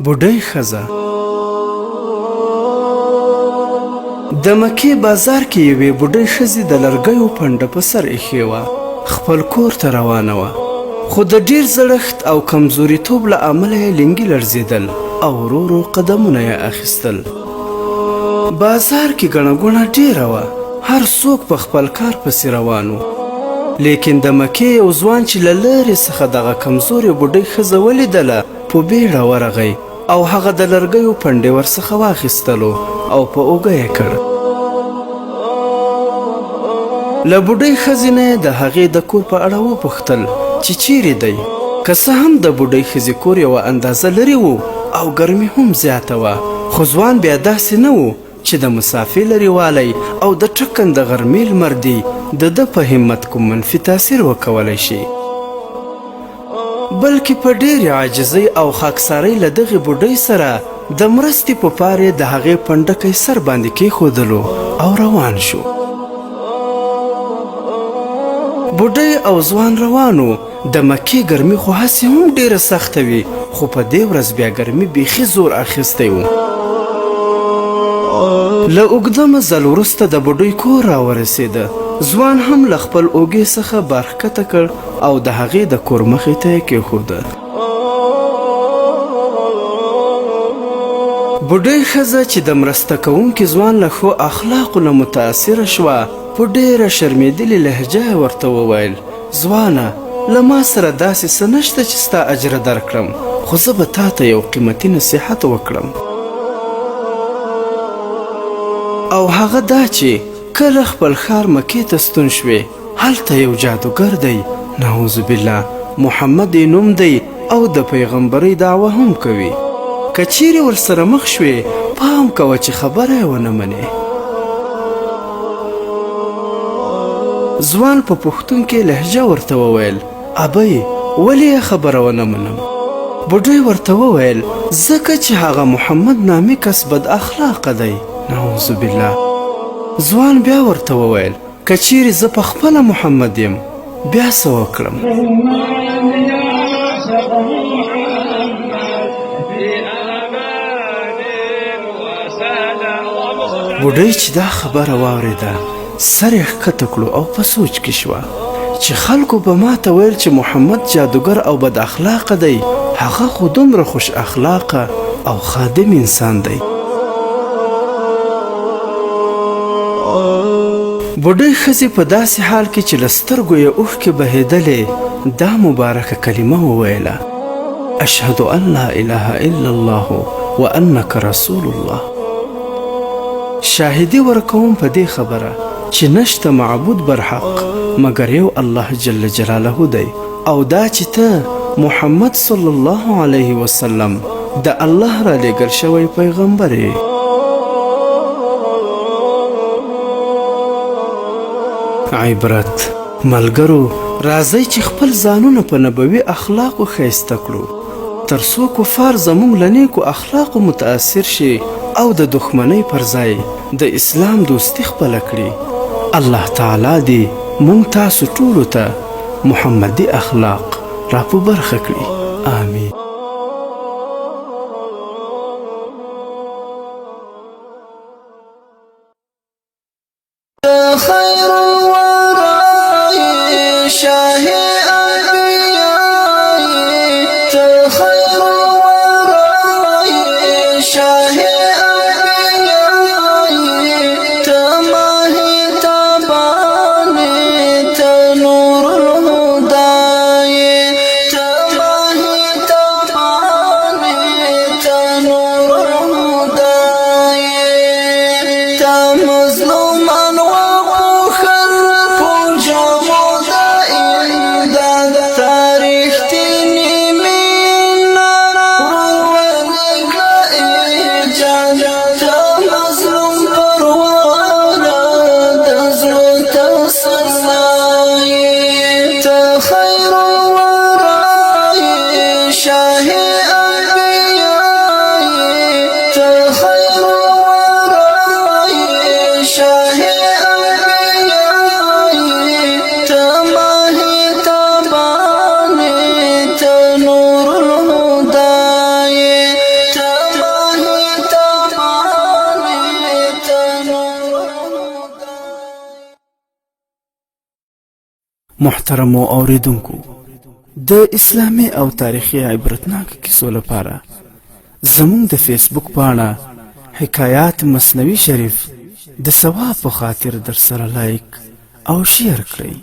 بوډۍ ښځه. د مکې بازار کې یوې بوډۍ ښځې د لرګیو پنډه په سر ایښې وه. خپل کور ته روانه وه، خو د ډېر زړښت او کمزوریتوب له امله یې لنګي لړزېدل او ورو ورو قدمونه یې اخیستل. بازار کې ګڼه ګوڼه ډېره وه، هر څوک په خپل کار پسې روان و. لیکن د مکې یو ځوان چې له لرې څخه دغه کمزورې بوډۍ ښځه ولیدله، په بیړه ورغی او هغه د لرګیو پنډې ورڅخه واخیستلو او په اوږه یې کړ. له بوډۍ ښځې نه یې د هغې د کور په اړه وپوښتل چې چیرې دی. که څه هم د بوډۍ ښځې کور یوه اندازه لرې و او ګرمي هم زیاته وه، خو ځوان بیا داسې نه و چې د مسافې لرېوالی او د ټکنده غرمې لمر دی د ده په همت کوم منفي تاثیر وکولی شي، بلکې په ډېرې عاجزۍ او خاکسارۍ له دغې بوډۍ سره د مرستې په پار یې د هغې پنډکی سر باندې کېښودلو او روان شو. بوډۍ او ځوان روانو. د مکې ګرمي خو هسې هم ډېره سخته وي، خو په دې ورځ بیا ګرمي بیخي زور اخیستی و. له اوږده مزل وروسته د بوډۍ کور راورسېده. ځوان هم له خپل اوږې څخه برښکته کړ او د هغې د کور مخې ته یې کېښوده. بوډۍ ښځه چې د مرسته کوونکي ځوان له ښو اخلاقو نه متاثره شوه، په ډېره شرمېدلې لهجه یې ورته وویل: ځوانه، له ما سره داسې څه نشته چې ستا اجره درکړم، خو زه به تا ته یو قیمتي نصیحت وکړم، او هغه دا چې کله خپل ښار مکې ته ستون شوې، هلته یو جادوګر دی، نعوذ بالله، محمد یې نوم دی او د پیغمبرۍ دعوه هم کوي. که چیرې ورسره مخ شوې، پام کوه چې خبره یې ونه منې. ځوان په پښتونکې لهجه ورته وویل: ابۍ، ولې یې خبره ونه منم؟ بوډۍ ورته وویل: ځکه چې هغه محمد نامي کس بد اخلاقه دی، نعوذ بالله. ځوان بیا ورته وویل: که چیرې زه په خپله محمد یم، بیا څه وکړم؟ بوډۍ چې دا خبره واورېده، سر یې ښکته کړو او په سوچ کې شوه چې خلکو به ما ته ویل چې محمد جادوګر او بد اخلاقه دی، هغه خو دومره خوش اخلاقه او خادم انسان دی. بوډۍ ښځې په داسې حال کې چې له سترګو یې اوښکې بهېدلې، دا مبارکه کلمه وویله: اشهد ان لا اله الا الله وانک رسول الله. شاهدي ورکوم په دې خبره چې نشته معبود برحق مګر یو الله جل جلاله دی، او دا چې ته محمد صلی الله علیه وسلم د الله را لېږل شوی پیغمبر یې. عبرت. ملګرو، راځئ چې خپل ځانونه په نبوي اخلاقو ښایسته کړو، تر څو کفار زموږ له نیکو اخلاقو متاثر شي او د دښمنۍ پر ځای د اسلام دوستي خپله کړي. الله تعالی دې موږ تاسو ټولو ته محمدي اخلاق را په برخه کړي. آمین. خير الورى شاهي أنبيائي، خير الورى شاهي أنبيائي، تماهي تباني تنور الهداي، تماهي تباني تنور الهداي، تمظلوما محترمو اوریدونکو، د اسلامي او تاریخي عبرتناک کیسو لپاره زمونږ د فیسبوک پاڼه حکایات مصنوي شریف د ثواب په خاطر در سره لایک او شیر کړئ.